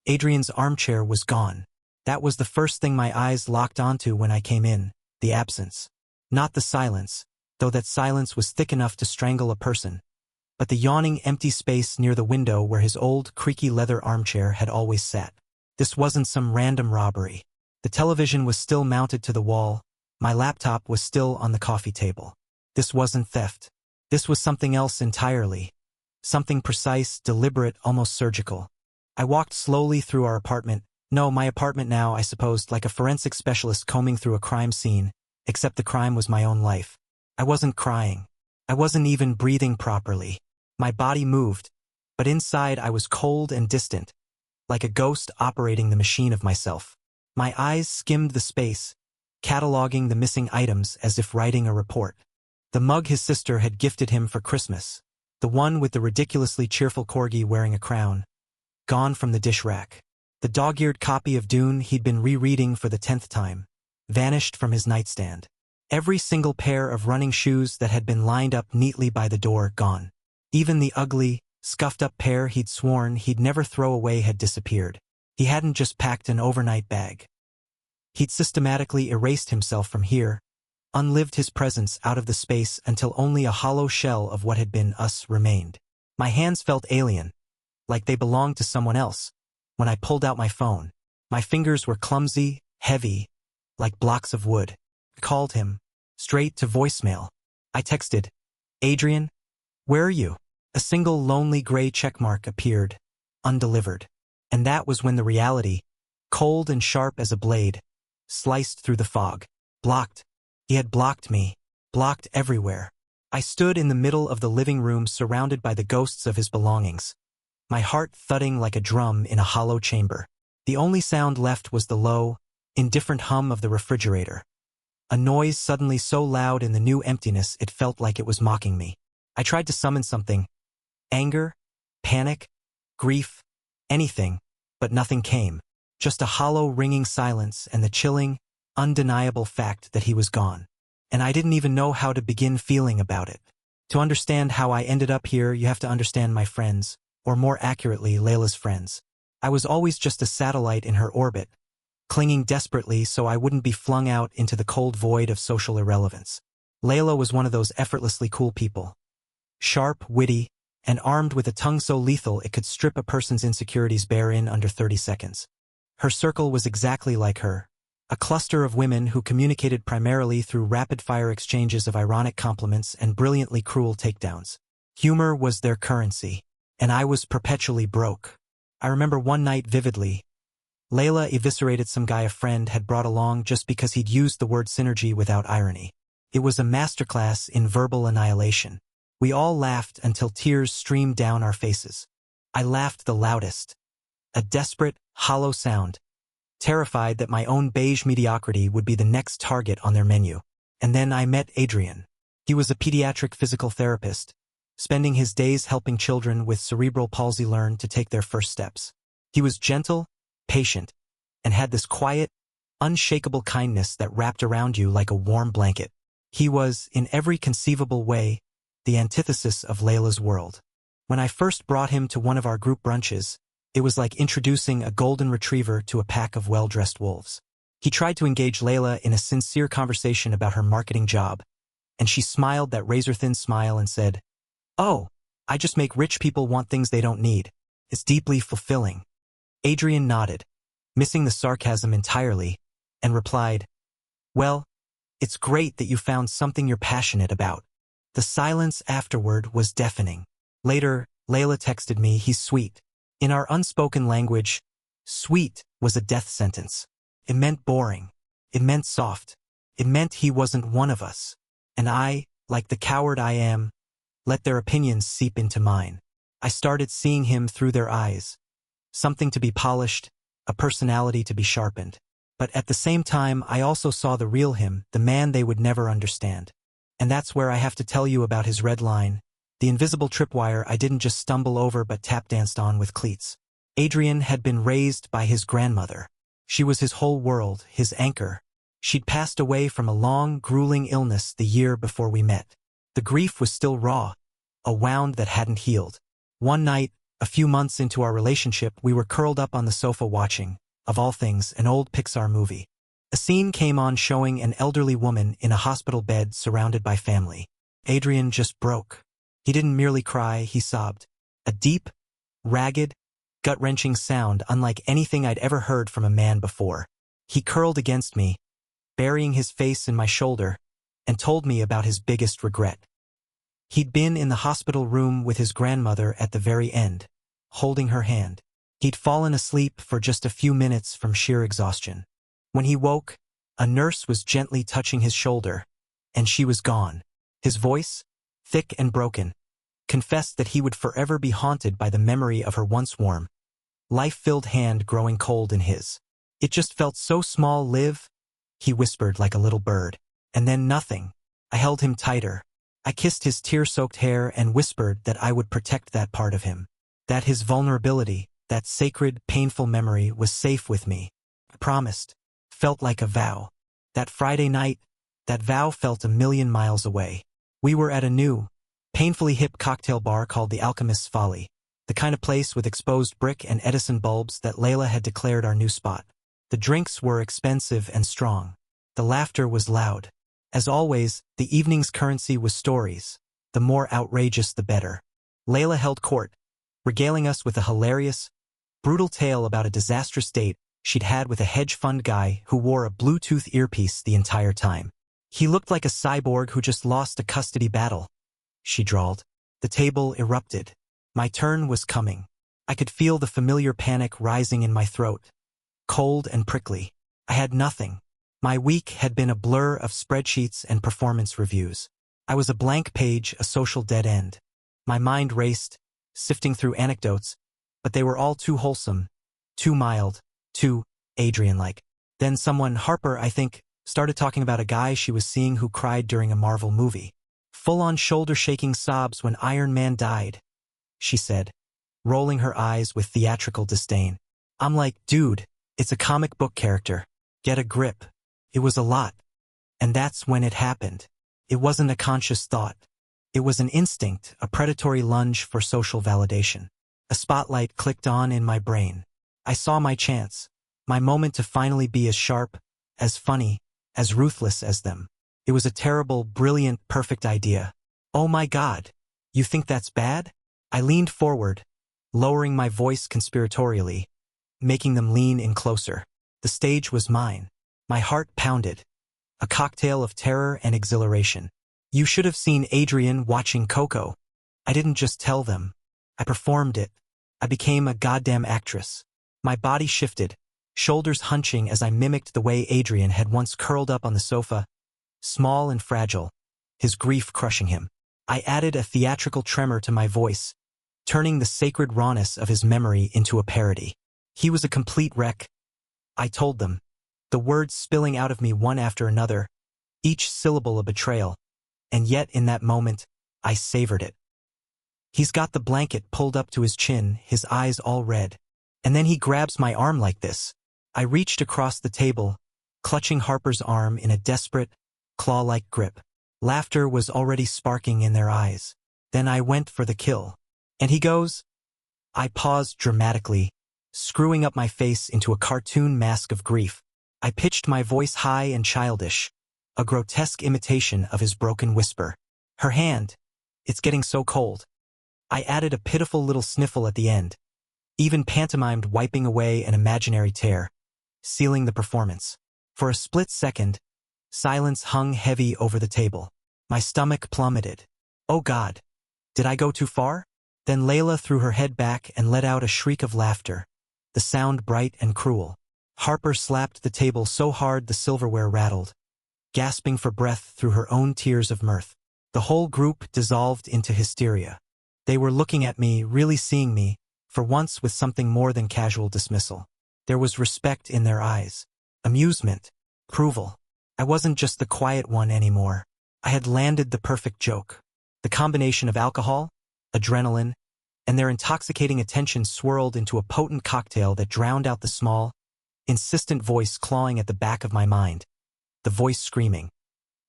Adrian's armchair was gone. That was the first thing my eyes locked onto when I came in, the absence. Not the silence, though that silence was thick enough to strangle a person, but the yawning empty space near the window where his old, creaky leather armchair had always sat. This wasn't some random robbery. The television was still mounted to the wall. My laptop was still on the coffee table. This wasn't theft. This was something else entirely. Something precise, deliberate, almost surgical. I walked slowly through our apartment. No, my apartment now, I supposed, like a forensic specialist combing through a crime scene, except the crime was my own life. I wasn't crying. I wasn't even breathing properly. My body moved, but inside I was cold and distant, like a ghost operating the machine of myself. My eyes skimmed the space, cataloging the missing items as if writing a report. The mug his sister had gifted him for Christmas, the one with the ridiculously cheerful corgi wearing a crown, gone from the dish rack. The dog-eared copy of Dune he'd been rereading for the 10th time, vanished from his nightstand. Every single pair of running shoes that had been lined up neatly by the door gone. Even the ugly, scuffed-up pair he'd sworn he'd never throw away had disappeared. He hadn't just packed an overnight bag. He'd systematically erased himself from here, unlived his presence out of the space until only a hollow shell of what had been us remained. My hands felt alien, like they belonged to someone else. When I pulled out my phone, my fingers were clumsy, heavy, like blocks of wood. I called him, straight to voicemail. I texted, "Adrian, where are you?" A single lonely gray checkmark appeared, undelivered. And that was when the reality, cold and sharp as a blade, sliced through the fog. Blocked. He had blocked me, blocked everywhere. I stood in the middle of the living room surrounded by the ghosts of his belongings, my heart thudding like a drum in a hollow chamber. The only sound left was the low, indifferent hum of the refrigerator. A noise suddenly so loud in the new emptiness it felt like it was mocking me. I tried to summon something. Anger, panic, grief, anything, but nothing came. Just a hollow ringing silence and the chilling, undeniable fact that he was gone. And I didn't even know how to begin feeling about it. To understand how I ended up here, you have to understand my friends, or more accurately, Layla's friends. I was always just a satellite in her orbit, clinging desperately so I wouldn't be flung out into the cold void of social irrelevance. Layla was one of those effortlessly cool people. Sharp, witty, and armed with a tongue so lethal it could strip a person's insecurities bare in under 30 seconds. Her circle was exactly like her, a cluster of women who communicated primarily through rapid-fire exchanges of ironic compliments and brilliantly cruel takedowns. Humor was their currency, and I was perpetually broke. I remember one night vividly. Layla eviscerated some guy a friend had brought along just because he'd used the word synergy without irony. It was a masterclass in verbal annihilation. We all laughed until tears streamed down our faces. I laughed the loudest. A desperate, hollow sound, terrified that my own beige mediocrity would be the next target on their menu. And then I met Adrian. He was a pediatric physical therapist, spending his days helping children with cerebral palsy learn to take their first steps. He was gentle, patient, and had this quiet, unshakable kindness that wrapped around you like a warm blanket. He was, in every conceivable way, the antithesis of Layla's world. When I first brought him to one of our group brunches, it was like introducing a golden retriever to a pack of well-dressed wolves. He tried to engage Layla in a sincere conversation about her marketing job, and she smiled that razor-thin smile and said, "Oh, I just make rich people want things they don't need. It's deeply fulfilling." Adrian nodded, missing the sarcasm entirely, and replied, "Well, it's great that you found something you're passionate about." The silence afterward was deafening. Later, Layla texted me, "He's sweet." In our unspoken language, sweet was a death sentence. It meant boring. It meant soft. It meant he wasn't one of us. And I, like the coward I am, let their opinions seep into mine. I started seeing him through their eyes. Something to be polished, a personality to be sharpened. But at the same time, I also saw the real him, the man they would never understand. And that's where I have to tell you about his red line, the invisible tripwire I didn't just stumble over but tap-danced on with cleats. Adrian had been raised by his grandmother. She was his whole world, his anchor. She'd passed away from a long, grueling illness the year before we met. The grief was still raw, a wound that hadn't healed. One night, A few months into our relationship, we were curled up on the sofa watching, of all things, an old Pixar movie. A scene came on showing an elderly woman in a hospital bed surrounded by family. Adrian just broke. He didn't merely cry, he sobbed. A deep, ragged, gut-wrenching sound unlike anything I'd ever heard from a man before. He curled against me, burying his face in my shoulder, and told me about his biggest regret. He'd been in the hospital room with his grandmother at the very end, holding her hand. He'd fallen asleep for just a few minutes from sheer exhaustion. When he woke, a nurse was gently touching his shoulder, and she was gone. His voice, thick and broken, confessed that he would forever be haunted by the memory of her once warm, life-filled hand growing cold in his. It just felt so small. Liv, he whispered like a little bird. And then nothing. I held him tighter. I kissed his tear-soaked hair and whispered that I would protect that part of him. That his vulnerability, that sacred, painful memory was safe with me. I promised. Felt like a vow. That Friday night, that vow felt a million miles away. We were at a new, painfully hip cocktail bar called the Alchemist's Folly, the kind of place with exposed brick and Edison bulbs that Layla had declared our new spot. The drinks were expensive and strong. The laughter was loud. As always, the evening's currency was stories. The more outrageous, the better. Layla held court, regaling us with a hilarious, brutal tale about a disastrous date she'd had with a hedge fund guy who wore a Bluetooth earpiece the entire time. He looked like a cyborg who just lost a custody battle, she drawled. The table erupted. My turn was coming. I could feel the familiar panic rising in my throat. Cold and prickly. I had nothing. My week had been a blur of spreadsheets and performance reviews. I was a blank page, a social dead end. My mind raced, sifting through anecdotes, but they were all too wholesome, too mild, too Adrian-like. Then someone, Harper, I think, started talking about a guy she was seeing who cried during a Marvel movie. Full-on shoulder-shaking sobs when Iron Man died, she said, rolling her eyes with theatrical disdain. I'm like, dude, it's a comic book character. Get a grip. It was a lot. And that's when it happened. It wasn't a conscious thought. It was an instinct, a predatory lunge for social validation. A spotlight clicked on in my brain. I saw my chance, my moment to finally be as sharp, as funny, as ruthless as them. It was a terrible, brilliant, perfect idea. Oh my God, you think that's bad? I leaned forward, lowering my voice conspiratorially, making them lean in closer. The stage was mine. My heart pounded. A cocktail of terror and exhilaration. You should have seen Adrian watching Coco. I didn't just tell them. I performed it. I became a goddamn actress. My body shifted, shoulders hunching as I mimicked the way Adrian had once curled up on the sofa, small and fragile, his grief crushing him. I added a theatrical tremor to my voice, turning the sacred rawness of his memory into a parody. He was a complete wreck, I told them, the words spilling out of me one after another, each syllable a betrayal, and yet in that moment, I savored it. He's got the blanket pulled up to his chin, his eyes all red, and then he grabs my arm like this. I reached across the table, clutching Harper's arm in a desperate, claw-like grip. Laughter was already sparking in their eyes. Then I went for the kill. And he goes. I paused dramatically, screwing up my face into a cartoon mask of grief. I pitched my voice high and childish, a grotesque imitation of his broken whisper. Her hand. It's getting so cold. I added a pitiful little sniffle at the end, even pantomimed wiping away an imaginary tear, sealing the performance. For a split second, silence hung heavy over the table. My stomach plummeted. Oh God, did I go too far? Then Layla threw her head back and let out a shriek of laughter, the sound bright and cruel. Harper slapped the table so hard the silverware rattled, gasping for breath through her own tears of mirth. The whole group dissolved into hysteria. They were looking at me, really seeing me, for once with something more than casual dismissal. There was respect in their eyes, amusement, approval. I wasn't just the quiet one anymore. I had landed the perfect joke. The combination of alcohol, adrenaline, and their intoxicating attention swirled into a potent cocktail that drowned out the small, insistent voice clawing at the back of my mind. The voice screaming.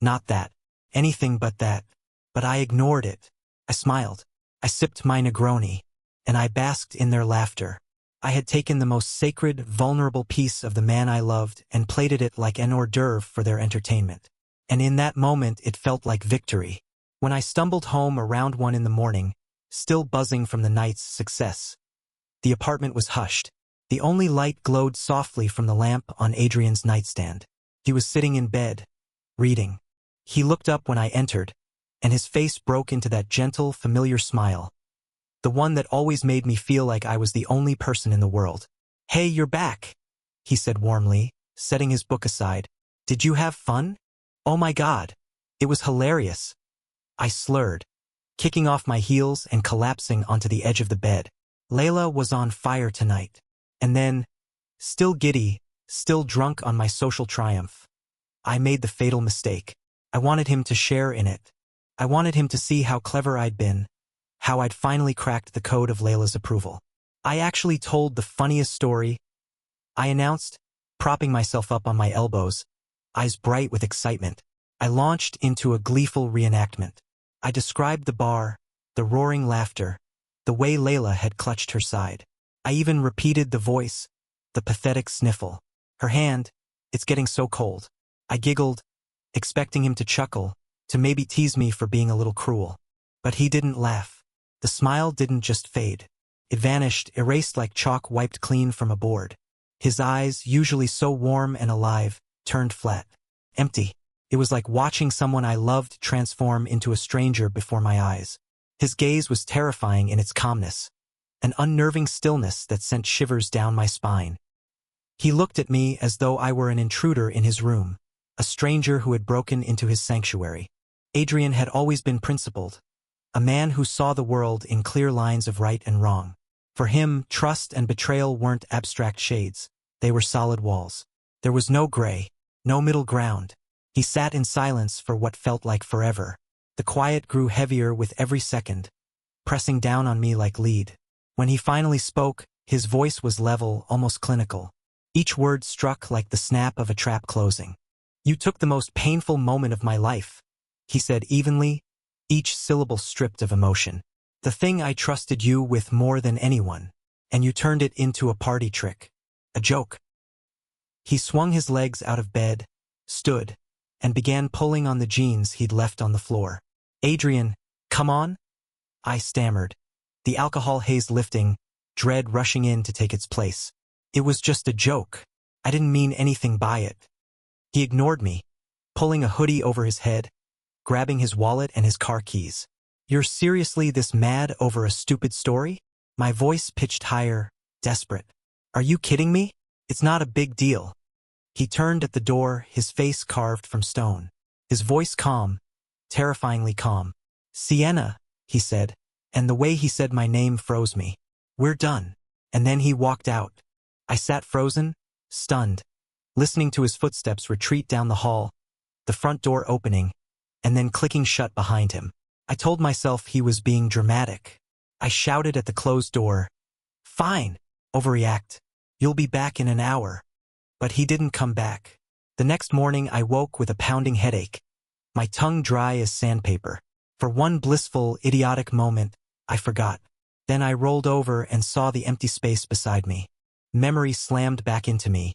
Not that. Anything but that. But I ignored it. I smiled. I sipped my Negroni. and I basked in their laughter. I had taken the most sacred, vulnerable piece of the man I loved and plated it like an hors d'oeuvre for their entertainment. And in that moment it felt like victory. When I stumbled home around 1 in the morning, still buzzing from the night's success, the apartment was hushed. The only light glowed softly from the lamp on Adrian's nightstand. He was sitting in bed, reading. He looked up when I entered, and his face broke into that gentle, familiar smile, the one that always made me feel like I was the only person in the world. "Hey, you're back," he said warmly, setting his book aside. "Did you have fun?" "Oh my God. It was hilarious," I slurred, kicking off my heels and collapsing onto the edge of the bed. Layla was on fire tonight. And then, still giddy, still drunk on my social triumph, I made the fatal mistake. I wanted him to share in it. I wanted him to see how clever I'd been, how I'd finally cracked the code of Layla's approval. "I actually told the funniest story," I announced, propping myself up on my elbows, eyes bright with excitement. I launched into a gleeful reenactment. I described the bar, the roaring laughter, the way Layla had clutched her side. I even repeated the voice, the pathetic sniffle. "Her hand, it's getting so cold." I giggled, expecting him to chuckle, to maybe tease me for being a little cruel. But he didn't laugh. The smile didn't just fade. It vanished, erased like chalk wiped clean from a board. His eyes, usually so warm and alive, turned flat. Empty. It was like watching someone I loved transform into a stranger before my eyes. His gaze was terrifying in its calmness, an unnerving stillness that sent shivers down my spine. He looked at me as though I were an intruder in his room, a stranger who had broken into his sanctuary. Adrian had always been principled, a man who saw the world in clear lines of right and wrong. For him, trust and betrayal weren't abstract shades, they were solid walls. There was no gray, no middle ground. He sat in silence for what felt like forever. The quiet grew heavier with every second, pressing down on me like lead. When he finally spoke, his voice was level, almost clinical. Each word struck like the snap of a trap closing. "You took the most painful moment of my life," he said evenly, each syllable stripped of emotion. "The thing I trusted you with more than anyone, and you turned it into a party trick. A joke." He swung his legs out of bed, stood, and began pulling on the jeans he'd left on the floor. "Adrian, come on," I stammered, the alcohol haze lifting, dread rushing in to take its place. "It was just a joke. I didn't mean anything by it." He ignored me, pulling a hoodie over his head, grabbing his wallet and his car keys. "You're seriously this mad over a stupid story?" My voice pitched higher, desperate. "Are you kidding me? It's not a big deal." He turned at the door, his face carved from stone, his voice calm, terrifyingly calm. "Sienna," he said, and the way he said my name froze me. "We're done." And then he walked out. I sat frozen, stunned, listening to his footsteps retreat down the hall, the front door opening, and then clicking shut behind him. I told myself he was being dramatic. I shouted at the closed door, "Fine, overreact. You'll be back in an hour." But he didn't come back. The next morning I woke with a pounding headache, my tongue dry as sandpaper. For one blissful, idiotic moment, I forgot. Then I rolled over and saw the empty space beside me. Memory slammed back into me.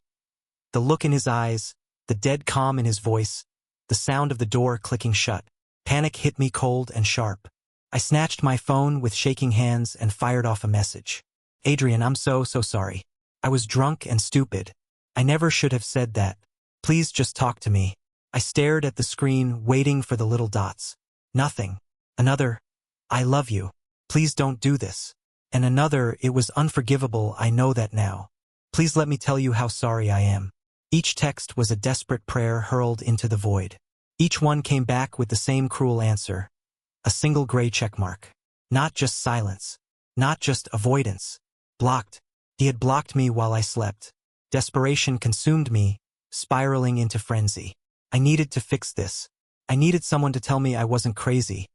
The look in his eyes, the dead calm in his voice, the sound of the door clicking shut. Panic hit me cold and sharp. I snatched my phone with shaking hands and fired off a message. "Adrian, I'm so sorry. I was drunk and stupid. I never should have said that. Please just talk to me." I stared at the screen, waiting for the little dots. Nothing. Another, "I love you. Please don't do this." And another, "It was unforgivable, I know that now. Please let me tell you how sorry I am." Each text was a desperate prayer hurled into the void. Each one came back with the same cruel answer. A single gray checkmark. Not just silence. Not just avoidance. Blocked. He had blocked me while I slept. Desperation consumed me, spiraling into frenzy. I needed to fix this. I needed someone to tell me I wasn't crazy,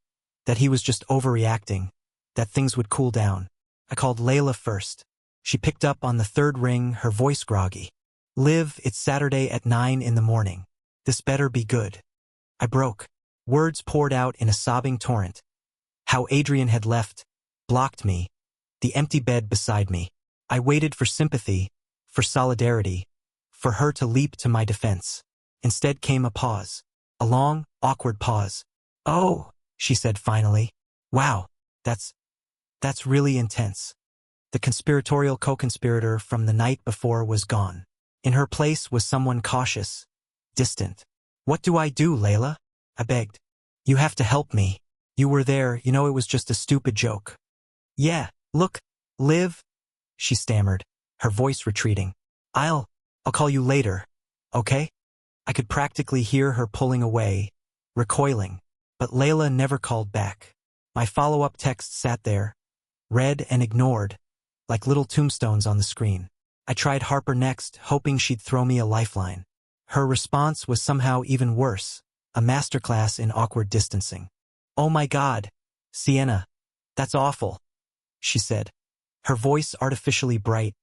that he was just overreacting, that things would cool down. I called Layla first. She picked up on the third ring, her voice groggy. "Liv, it's Saturday at 9 in the morning. This better be good." I broke. Words poured out in a sobbing torrent. How Adrian had left, blocked me, the empty bed beside me. I waited for sympathy, for solidarity, for her to leap to my defense. Instead came a pause. A long, awkward pause. "Oh," she said finally. "Wow, that's really intense." The conspiratorial co-conspirator from the night before was gone. In her place was someone cautious, distant. "What do I do, Layla?" I begged. "You have to help me. You were there, you know it was just a stupid joke." "Yeah, look, Liv," she stammered, her voice retreating. I'll call you later, okay?" I could practically hear her pulling away, recoiling, but Layla never called back. My follow-up text sat there, read and ignored, like little tombstones on the screen. I tried Harper next, hoping she'd throw me a lifeline. Her response was somehow even worse, a masterclass in awkward distancing. "Oh my God, Sienna, that's awful," she said, her voice artificially bright,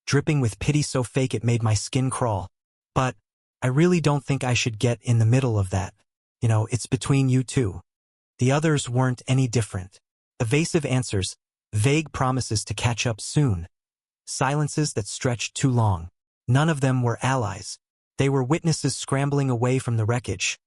dripping with pity so fake it made my skin crawl. "But I really don't think I should get in the middle of that. You know, it's between you two." The others weren't any different. Evasive answers, vague promises to catch up soon. Silences that stretched too long. None of them were allies. They were witnesses scrambling away from the wreckage,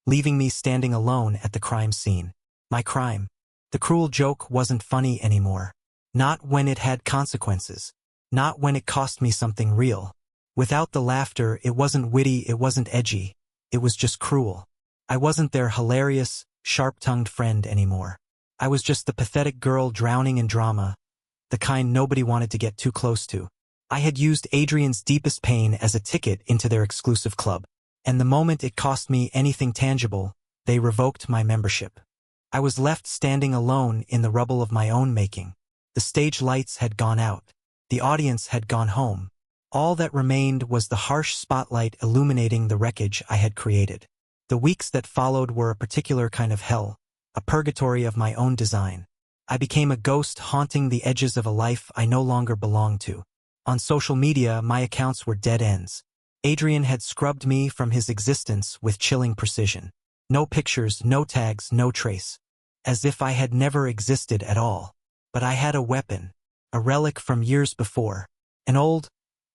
leaving me standing alone at the crime scene. My crime. The cruel joke wasn't funny anymore. Not when it had consequences. Not when it cost me something real. Without the laughter, it wasn't witty, it wasn't edgy. It was just cruel. I wasn't their hilarious, sharp-tongued friend anymore. I was just the pathetic girl drowning in drama, the kind nobody wanted to get too close to. I had used Adrian's deepest pain as a ticket into their exclusive club, and the moment it cost me anything tangible, they revoked my membership. I was left standing alone in the rubble of my own making. The stage lights had gone out. The audience had gone home. All that remained was the harsh spotlight illuminating the wreckage I had created. The weeks that followed were a particular kind of hell, a purgatory of my own design. I became a ghost haunting the edges of a life I no longer belonged to. On social media, my accounts were dead ends. Adrian had scrubbed me from his existence with chilling precision. No pictures, no tags, no trace. As if I had never existed at all. But I had a weapon, a relic from years before. An old,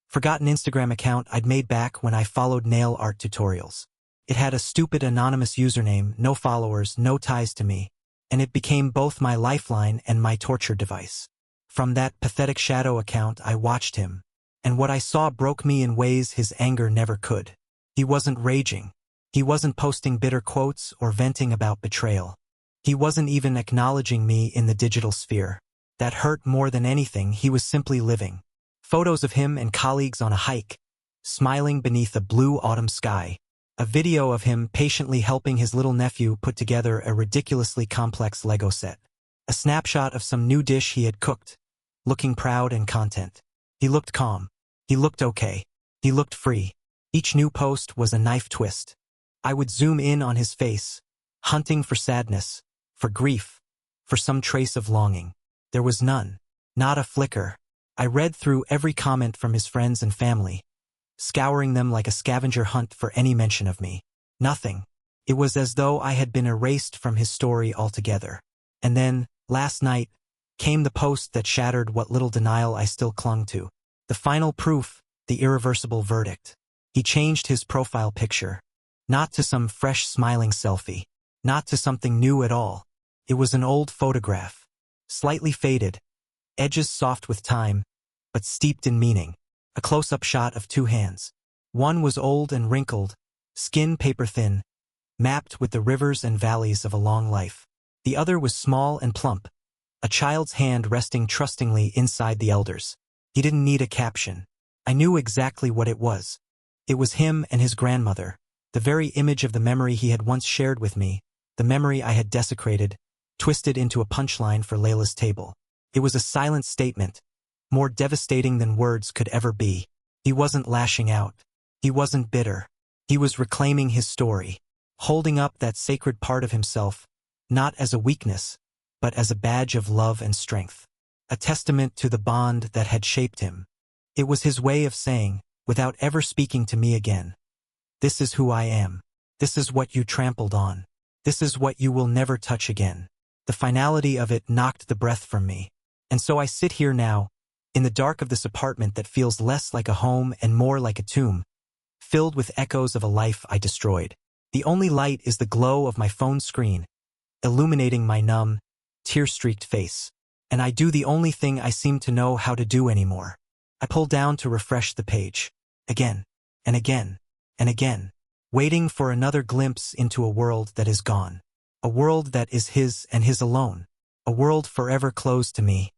forgotten Instagram account I'd made back when I followed nail art tutorials. It had a stupid anonymous username, no followers, no ties to me, and it became both my lifeline and my torture device. From that pathetic shadow account I watched him, and what I saw broke me in ways his anger never could. He wasn't raging. He wasn't posting bitter quotes or venting about betrayal. He wasn't even acknowledging me in the digital sphere. That hurt more than anything. He was simply living. Photos of him and colleagues on a hike, smiling beneath a blue autumn sky. A video of him patiently helping his little nephew put together a ridiculously complex Lego set. A snapshot of some new dish he had cooked, looking proud and content. He looked calm. He looked okay. He looked free. Each new post was a knife twist. I would zoom in on his face, hunting for sadness, for grief, for some trace of longing. There was none. Not a flicker. I read through every comment from his friends and family, scouring them like a scavenger hunt for any mention of me. Nothing. It was as though I had been erased from his story altogether. And then, last night, came the post that shattered what little denial I still clung to. The final proof, the irreversible verdict. He changed his profile picture. Not to some fresh smiling selfie. Not to something new at all. It was an old photograph. Slightly faded, edges soft with time, but steeped in meaning. A close-up shot of two hands. One was old and wrinkled, skin paper-thin, mapped with the rivers and valleys of a long life. The other was small and plump, a child's hand resting trustingly inside the elder's. He didn't need a caption. I knew exactly what it was. It was him and his grandmother, the very image of the memory he had once shared with me, the memory I had desecrated, twisted into a punchline for Layla's table. It was a silent statement, more devastating than words could ever be. He wasn't lashing out. He wasn't bitter. He was reclaiming his story, holding up that sacred part of himself, not as a weakness, but as a badge of love and strength. A testament to the bond that had shaped him. It was his way of saying, without ever speaking to me again, "This is who I am. This is what you trampled on. This is what you will never touch again." The finality of it knocked the breath from me. And so I sit here now, in the dark of this apartment that feels less like a home and more like a tomb, filled with echoes of a life I destroyed. The only light is the glow of my phone screen, illuminating my numb, tear-streaked face. And I do the only thing I seem to know how to do anymore. I pull down to refresh the page. Again, and again, and again, waiting for another glimpse into a world that is gone. A world that is his and his alone. A world forever closed to me.